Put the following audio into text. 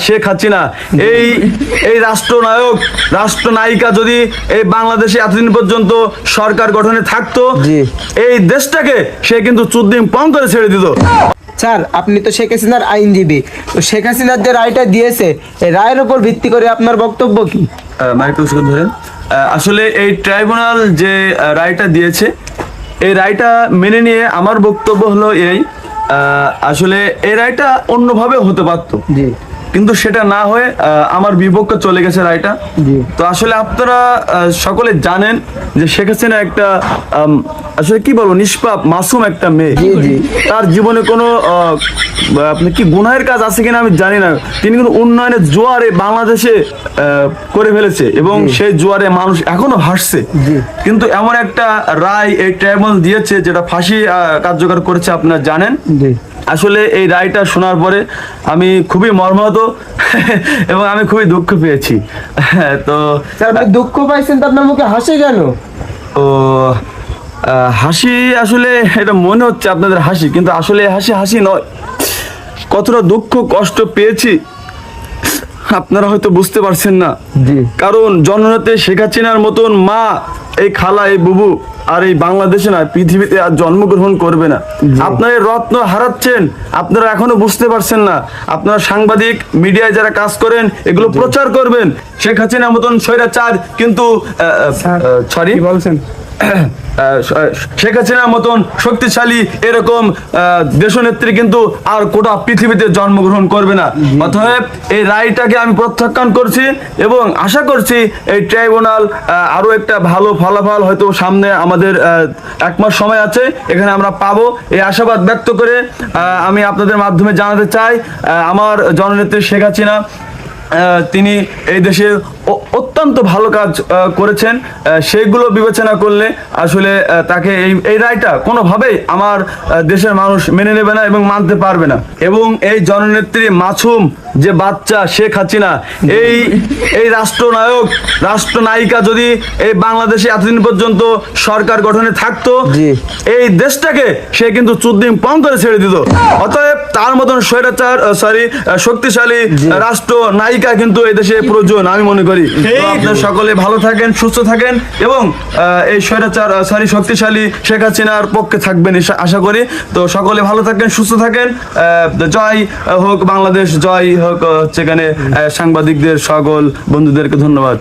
শেখ হাসিনা এই এই রাষ্ট্রনায়ক রাষ্ট্রনায়িকা যদি এই বাংলাদেশে এতদিন পর্যন্ত সরকার গঠনে থাকতো, এই দেশটাকে সে কিন্তু চুদ্দিম পং করে ছেড়ে দিত। স্যার, আপনি তো শেখ হাসিনার আইনজীবী, তো শেখ হাসিনার যে রায়টা দিয়েছে এই রায়ের উপর ভিত্তি করে আপনার বক্তব্য কি? ধরেন, আসলে এই ট্রাইব্যুনাল যে রায়টা দিয়েছে, এই রায়টা মেনে নিয়ে আমার বক্তব্য হলো এই, আসলে এই রায়টা অন্যভাবে হতে পারত, কিন্তু সেটা না হয়ে আমার বিপক্ষে চলে গেছে রায়টা। তো আসলে আপনারা সকলে জানেন যে শেখ হাসিনা একটা আসলে কি বলবো, নিষ্পাপ মাসুম একটা মেয়ে। তার জীবনে কোনো আপনি কি গুনাহের কাজ আছে কিনা আমি জানি না, তিনি কিন্তু উন্নয়নের জোয়ারে বাংলাদেশে করে ফেলেছে এবং সেই জোয়ারে মানুষ এখনো হাসছে। কিন্তু এমন একটা রায় এই ট্রাইব্যুনাল দিয়েছে যেটা ফাঁসি কার্যকর করেছে, আপনারা জানেন। আসলে এই রায়টা শোনার পরে আমি খুবই মর্মাহত এবং আমি খুবই দুঃখ পেয়েছি। তো আপনি দুঃখ পাইছেন, তো আপনার মুখে হাসি কেন? ও হাসি, আসলে এটা মনে হচ্ছে আপনাদের হাসি, কিন্তু আসলে হাসি হাসি নয়। কতটা দুঃখ কষ্ট পেয়েছি আপনারা হয়তো বুঝতে পারছেন না, কারণ জননেত্রী শেখ হাসিনার মতন মা, এই খালা, এই বুবু আর এই বাংলাদেশে না, পৃথিবীতে আর জন্মগ্রহণ করবে না। আপনারা রত্ন হারাচ্ছেন, আপনারা এখনো বুঝতে পারছেন না। আপনারা সাংবাদিক মিডিয়ায় যারা কাজ করেন, এগুলো প্রচার করবেন। শেখ হাসিনার মতন স্বৈরাচার কিন্তু সরি বলছেন শেখ হাসিনার মতন শক্তিশালী এরকম দেশনেত্রী কিন্তু আর গোটা পৃথিবীতে জন্মগ্রহণ করবে না। অতএব এই রায়টাকে আমি প্রত্যাখ্যান করছি এবং আশা করছি এই ট্রাইব্যুনাল আরো একটা ভালো ফলাফল হয়তো সামনে আমাদের 1 মাস সময় আছে, এখানে আমরা পাবো, এই আশাবাদ ব্যক্ত করে আমি আপনাদের মাধ্যমে জানাতে চাই, আমার জননেত্রী শেখ হাসিনা তিনি এই দেশে অত্যন্ত ভালো কাজ করেছেন। সেইগুলো বিবেচনা করলে আসলে তাকে এই রায়টা কোনোভাবেই আমার দেশের মানুষ মেনে নেবে না এবং মানতে পারবে না। এবং এই জননেত্রী মাসুম যে বাচ্চা শেখ হাসিনা, এই রাষ্ট্রনায়ক রাষ্ট্রনায়িকা যদি এই বাংলাদেশে এতদিন পর্যন্ত সরকার গঠনে থাকতো, এই দেশটাকে সে কিন্তু চুদ্দিম পং করে ছেড়ে দিত। অতএব তার মতন স্বৈরাচার শক্তিশালী রাষ্ট্র নায়িকা কিন্তু এই দেশে প্রয়োজন আমি মনে করি। আপনারা সকলে ভালো থাকেন, সুস্থ থাকেন এবং এই স্বৈরাচার শক্তিশালী শেখ হাসিনার পক্ষে থাকবেন আশা করি। তো সকলে ভালো থাকেন, সুস্থ থাকেন। জয় হোক বাংলাদেশ, জয় হোক হচ্ছে এখানে সাংবাদিকদের সকল বন্ধুদেরকে ধন্যবাদ।